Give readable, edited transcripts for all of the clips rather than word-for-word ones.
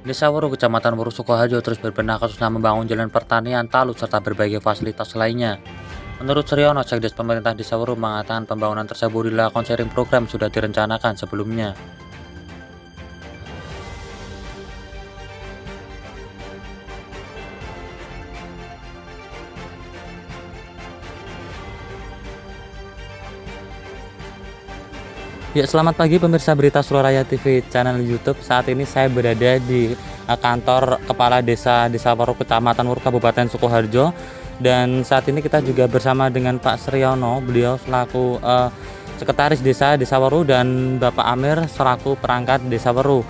Desa Weru, Kecamatan Weru, Sukoharjo terus berbenah kasusnya membangun jalan pertanian, talut, serta berbagai fasilitas lainnya. Menurut Suryono, Sekdes pemerintah Desa Weru mengatakan pembangunan tersebut dilakukan seiring program sudah direncanakan sebelumnya. Ya, selamat pagi pemirsa berita Suraraya TV channel YouTube. Saat ini saya berada di kantor Kepala Desa Weru, Kecamatan Weru, Kabupaten Sukoharjo. Dan saat ini kita juga bersama dengan Pak Suryono, beliau selaku Sekretaris Desa Weru, dan Bapak Amir selaku perangkat Desa Weru.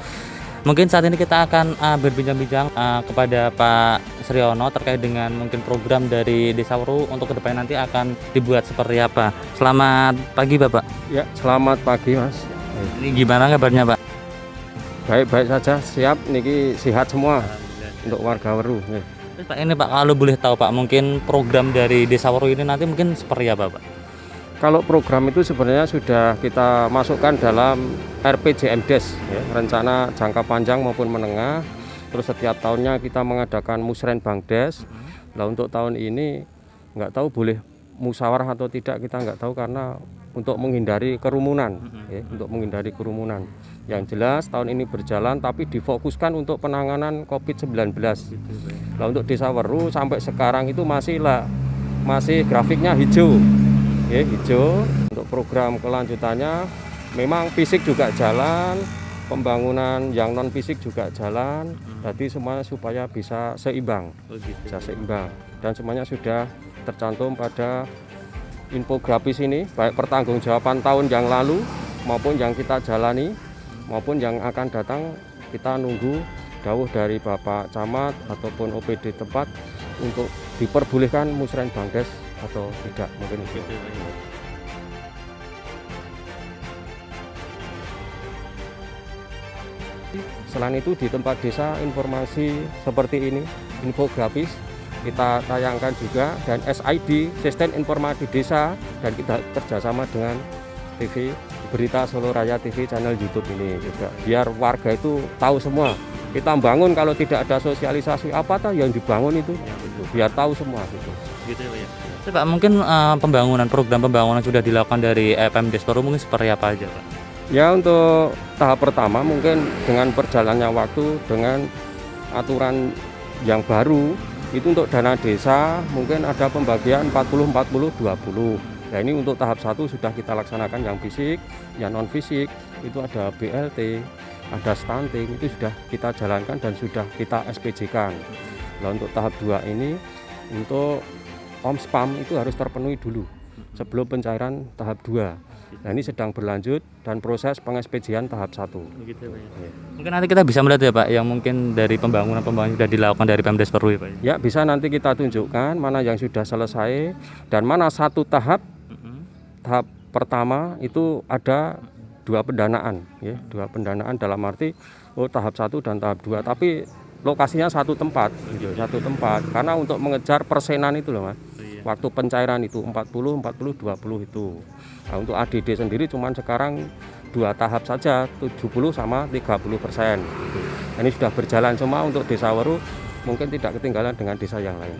Mungkin saat ini kita akan berbincang-bincang kepada Pak Suryono terkait dengan mungkin program dari Desa Weru untuk kedepannya nanti akan dibuat seperti apa. Selamat pagi Bapak. Ya, selamat pagi Mas. Ini gimana kabarnya Pak? Baik-baik saja, siap niki sehat semua untuk warga Weru. Ya. Terus Pak, ini Pak, kalau boleh tahu Pak, mungkin program dari Desa Weru ini nanti mungkin seperti apa Pak? Kalau program itu sebenarnya sudah kita masukkan dalam RPJMDes, ya, rencana jangka panjang maupun menengah. Terus setiap tahunnya kita mengadakan Musrenbangdes. Nah, untuk tahun ini nggak tahu boleh musyawarah atau tidak, kita nggak tahu, karena untuk menghindari kerumunan, ya, untuk menghindari kerumunan. Yang jelas tahun ini berjalan tapi difokuskan untuk penanganan COVID-19. Nah, untuk Desa Weru sampai sekarang itu masih grafiknya hijau. Ya, hijau. Untuk program kelanjutannya memang fisik juga jalan, pembangunan yang non fisik juga jalan, jadi semuanya supaya bisa seimbang, bisa seimbang, dan semuanya sudah tercantum pada infografis ini, baik pertanggungjawaban tahun yang lalu maupun yang kita jalani maupun yang akan datang. Kita nunggu dawuh dari Bapak Camat ataupun OPD tempat untuk diperbolehkan Musrenbangdes atau tidak, mungkin itu. Selain itu di tempat desa informasi seperti ini, infografis kita tayangkan juga, dan SID, Sistem Informasi Desa, dan kita kerjasama dengan TV Berita Suraraya TV channel YouTube ini juga, biar warga itu tahu semua. Kita bangun kalau tidak ada sosialisasi apa yang dibangun itu, biar tahu semua gitu. Gitu ya. Pak, mungkin program pembangunan sudah dilakukan dari Pemdes Weru mungkin seperti apa aja Pak? Ya, untuk tahap pertama mungkin dengan perjalannya waktu, dengan aturan yang baru itu untuk dana desa mungkin ada pembagian 40-40-20. Nah, ini untuk tahap 1 sudah kita laksanakan yang fisik, yang non fisik itu ada BLT, ada stunting, itu sudah kita jalankan dan sudah kita SPJ-kan. Nah, untuk tahap 2 ini untuk Spam itu harus terpenuhi dulu sebelum pencairan tahap 2. Nah, ini sedang berlanjut dan proses peng-SPJ-an tahap 1. Begitu, Pak, ya. Mungkin nanti kita bisa melihat ya Pak, yang mungkin dari pembangunan sudah dilakukan dari Pemdes Weru ya Pak? Ya, bisa nanti kita tunjukkan mana yang sudah selesai dan mana satu tahap. Tahap pertama itu ada 2 pendanaan, ya, 2 pendanaan dalam arti tahap 1 dan tahap 2, tapi lokasinya satu tempat, gitu, satu tempat, karena untuk mengejar persenan itu loh Mas. Waktu pencairan itu 40-40-20 itu. Nah, untuk ADD sendiri cuman sekarang 2 tahap saja, 70 sama 30%. Gitu. Ini sudah berjalan semua untuk Desa Weru, mungkin tidak ketinggalan dengan desa yang lain.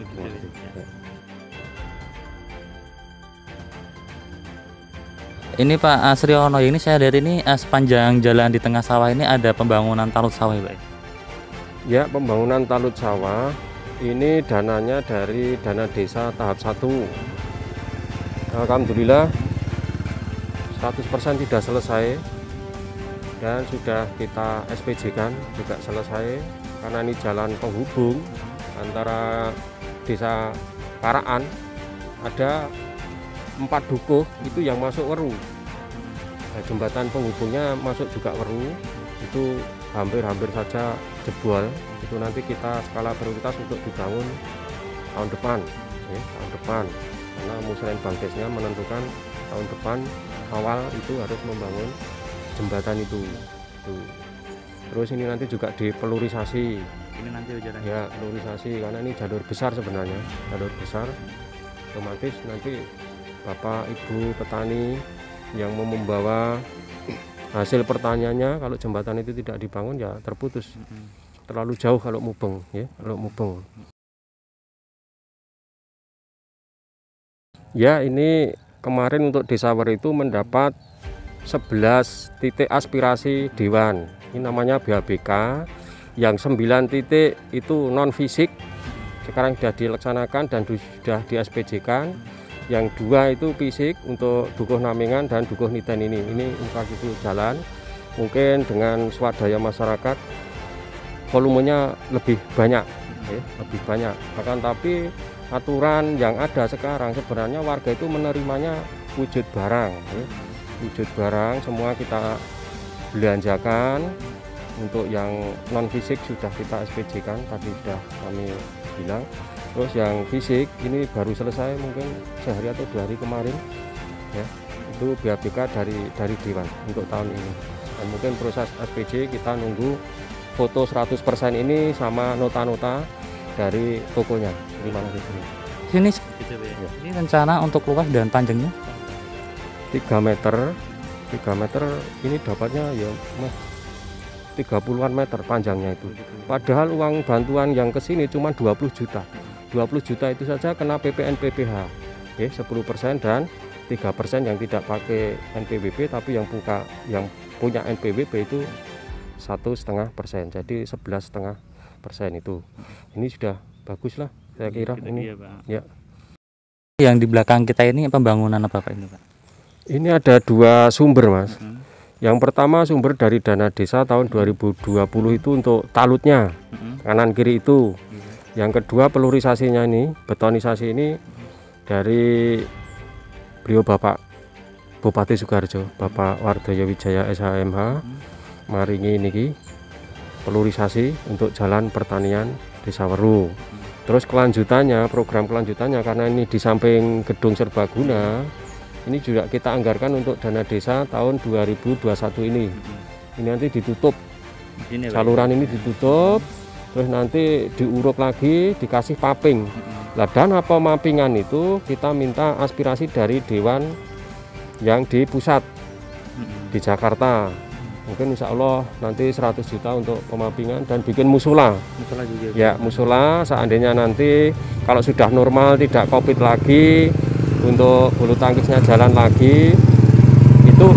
Ini Pak Suryono, ini saya lihat ini sepanjang jalan di tengah sawah ini ada pembangunan talut sawah ya Pak? Ya, pembangunan talut sawah ini dananya dari dana desa tahap 1. Alhamdulillah 100% sudah selesai dan sudah kita SPJ-kan juga selesai, karena ini jalan penghubung antara desa Karaan, ada 4 dukuh itu yang masuk Weru. Nah, jembatan penghubungnya masuk juga Weru, itu hampir saja jebol. Itu nanti kita skala prioritas untuk dibangun tahun depan, ya, tahun depan, karena Musrenbangdesnya menentukan tahun depan awal itu harus membangun jembatan itu. Terus ini nanti juga dipelurisasi. Ini nanti jalannya. Ya, pelurisasi, karena ini jalur besar sebenarnya, jalur besar. Otomatis nanti Bapak Ibu petani yang mau membawa hasil pertaniannya, kalau jembatan itu tidak dibangun ya terputus. terlalu jauh kalau mubeng ya, kalau mubeng. Ya, ini kemarin untuk Desa Weru itu mendapat 11 titik aspirasi dewan. Ini namanya BABK. Yang 9 titik itu non fisik sekarang sudah dilaksanakan dan sudah di SPJ-kan. Yang 2 itu fisik untuk Dukuh Namingan dan Dukuh Niten ini infrastruktur jalan. Mungkin dengan swadaya masyarakat volumenya lebih banyak ya, lebih banyak. Bahkan tapi aturan yang ada sekarang sebenarnya warga itu menerimanya wujud barang ya. Wujud barang semua kita belanjakan. Untuk yang non fisik sudah kita SPJ kan, tadi sudah kami bilang. Terus yang fisik ini baru selesai mungkin sehari atau 2 hari kemarin ya, itu BABK dari dewan untuk tahun ini. Dan mungkin proses SPJ kita nunggu foto 100% ini sama nota-nota dari tokonya. Terima kasih. Sini ya. Ini rencana untuk luas dan panjangnya 3 meter ini dapatnya ya 30-an meter panjangnya itu. Padahal uang bantuan yang ke sini cuma 20 juta. 20 juta itu saja kena PPN PPH. Ya, 10% dan 3% yang tidak pakai NPWP tapi yang punya NPWP itu 1,5%. Jadi 11,5% itu. Ini sudah bagus lah saya kira ini. Ya. Yang di belakang kita ini pembangunan apa Pak ini Pak? Ini ada 2 sumber Mas. Yang pertama sumber dari dana desa tahun 2020 itu untuk talutnya kanan kiri itu. Yang kedua pelurisasinya ini, betonisasi ini dari beliau Bapak Bupati Sukoharjo, Bapak Wardoyo Wijaya SHMH maringi niki pelurisasi untuk jalan pertanian Desa Weru. Terus kelanjutannya, program kelanjutannya karena ini di samping gedung serbaguna, ini juga kita anggarkan untuk dana desa tahun 2021 ini. Ini nanti ditutup, saluran ini ditutup, terus nanti diuruk lagi, dikasih paping. Lah dana pemappingan itu kita minta aspirasi dari dewan yang di pusat di Jakarta. Mungkin insya Allah nanti 100 juta untuk pemappingan dan bikin musola. Musola juga. Ya, musola seandainya nanti kalau sudah normal tidak COVID lagi, untuk bulu tangkisnya jalan lagi, itu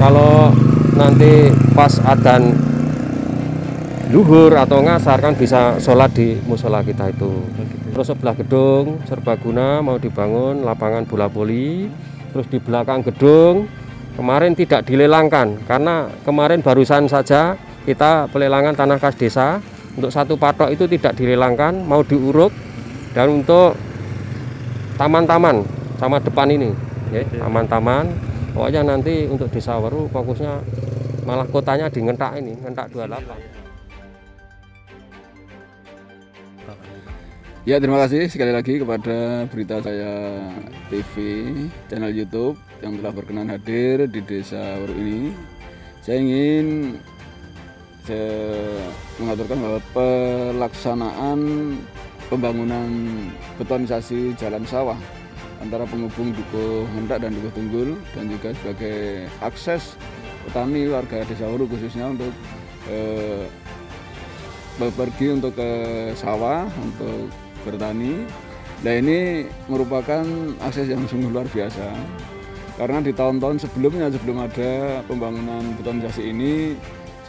kalau nanti pas adzan luhur atau ngasar kan bisa sholat di musola kita itu. Terus sebelah gedung serbaguna mau dibangun lapangan bola voli. Terus di belakang gedung kemarin tidak dilelangkan karena kemarin barusan saja kita pelelangan tanah kas desa. Untuk 1 patok itu tidak dilelangkan, mau diuruk. Dan untuk taman-taman sama depan ini ya, taman-taman pokoknya nanti untuk Desa Weru fokusnya malah kotanya di Ngentak ini, Ngentak 28. Ya, terima kasih sekali lagi kepada Berita Saya TV, channel YouTube yang telah berkenan hadir di Desa Weru ini. Saya ingin mengaturkan bahwa pelaksanaan pembangunan betonisasi jalan sawah antara penghubung Dukuh Ngentak dan Dukuh Tunggul dan juga sebagai akses petani warga Desa Weru khususnya untuk pergi untuk ke sawah untuk bertani. Nah, ini merupakan akses yang sungguh luar biasa karena di tahun-tahun sebelumnya sebelum ada pembangunan betonisasi ini,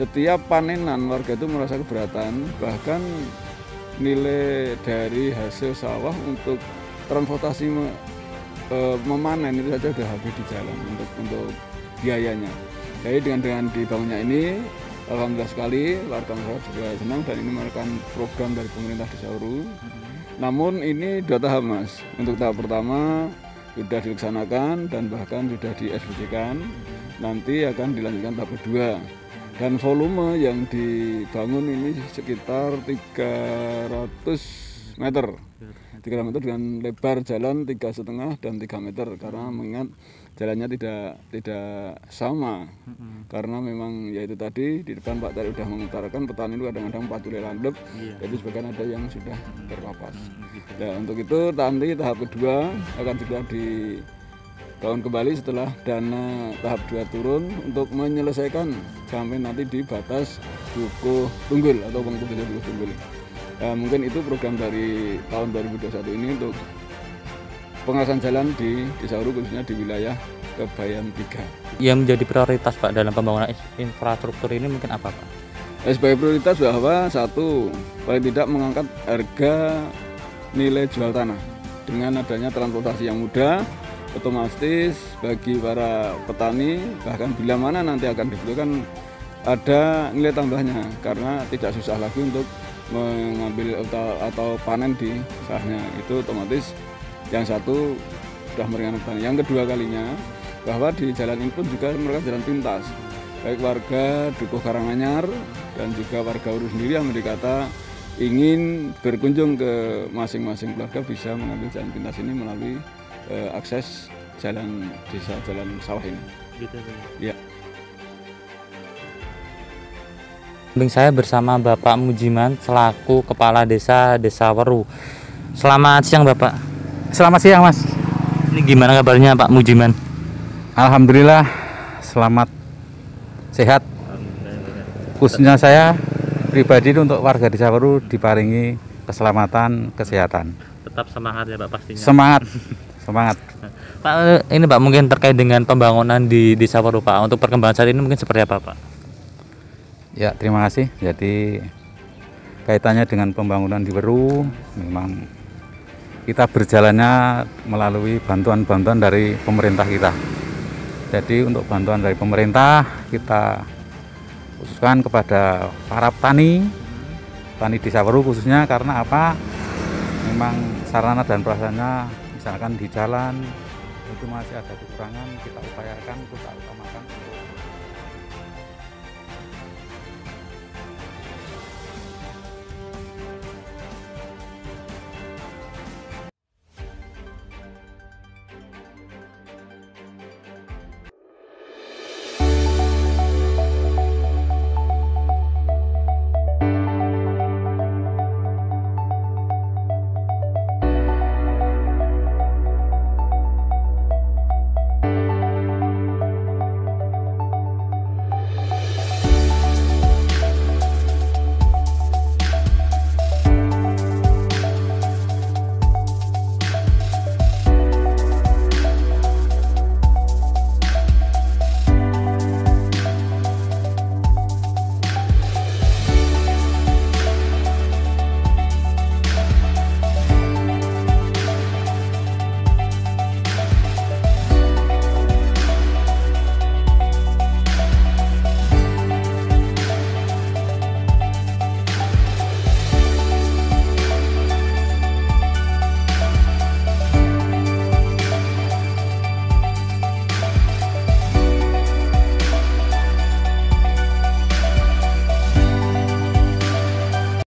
setiap panenan warga itu merasa keberatan, bahkan nilai dari hasil sawah untuk transportasi memanen itu saja sudah habis di jalan untuk biayanya. Jadi dengan dibangunnya ini, alhamdulillah sekali warga masyarakat juga senang dan ini merupakan program dari pemerintah Desa Weru. Namun ini 2 tahap Mas. Untuk tahap pertama sudah dilaksanakan dan bahkan sudah di SPJ-kan. Nanti akan dilanjutkan tahap kedua. Dan volume yang dibangun ini sekitar 300 meter. 3 meter dengan lebar jalan 3,5 dan 3 meter karena mengingat jalannya tidak sama karena memang yaitu tadi di depan Pak tadi sudah mengutarakan petani itu kadang-kadang patule landep, jadi sebagian ada yang sudah terpapas. Nah, untuk itu nanti tahap kedua akan segera bangun kembali setelah dana tahap 2 turun untuk menyelesaikan sampai nanti di batas Dukuh Tunggul atau pengtujuan Dukuh Tunggul. Mungkin itu program dari tahun 2021 ini untuk pengerasan jalan di Desa Waru, khususnya di wilayah Kebayan 3. Yang menjadi prioritas Pak dalam pembangunan infrastruktur ini mungkin apa Pak? Sebagai prioritas bahwa satu, paling tidak mengangkat harga nilai jual tanah. Dengan adanya transportasi yang mudah, otomatis bagi para petani bahkan bila mana nanti akan dibutuhkan ada nilai tambahnya, karena tidak susah lagi untuk mengambil atau panen di sahnya. Itu otomatis yang satu sudah meringankan petani. Yang kedua kalinya bahwa di jalan ini pun juga merupakan jalan pintas, baik warga Dukuh Karanganyar dan juga warga Waru sendiri yang mendikata ingin berkunjung ke masing-masing keluarga bisa mengambil jalan pintas ini melalui akses jalan desa, jalan sawah ini. Gitu, ya. Saya bersama Bapak Mujiman selaku Kepala Desa Waru. Selamat siang Bapak. Selamat siang Mas. Ini gimana kabarnya Pak Mujiman? Alhamdulillah selamat sehat. Khususnya saya pribadi untuk warga Desa Waru diparingi keselamatan, kesehatan. Tetap semangat ya Pak pastinya. Semangat, semangat. Pak, ini Pak mungkin terkait dengan pembangunan di Desa Waru Pak. Untuk perkembangan saat ini mungkin seperti apa Pak? Ya terima kasih. Jadi kaitannya dengan pembangunan di Waru, memang kita berjalannya melalui bantuan-bantuan dari pemerintah kita. Jadi untuk bantuan dari pemerintah kita khususkan kepada para petani Desa Waru khususnya, karena apa? Memang sarana dan prasarana misalkan di jalan itu masih ada kekurangan, kita upayakan, kita utamakan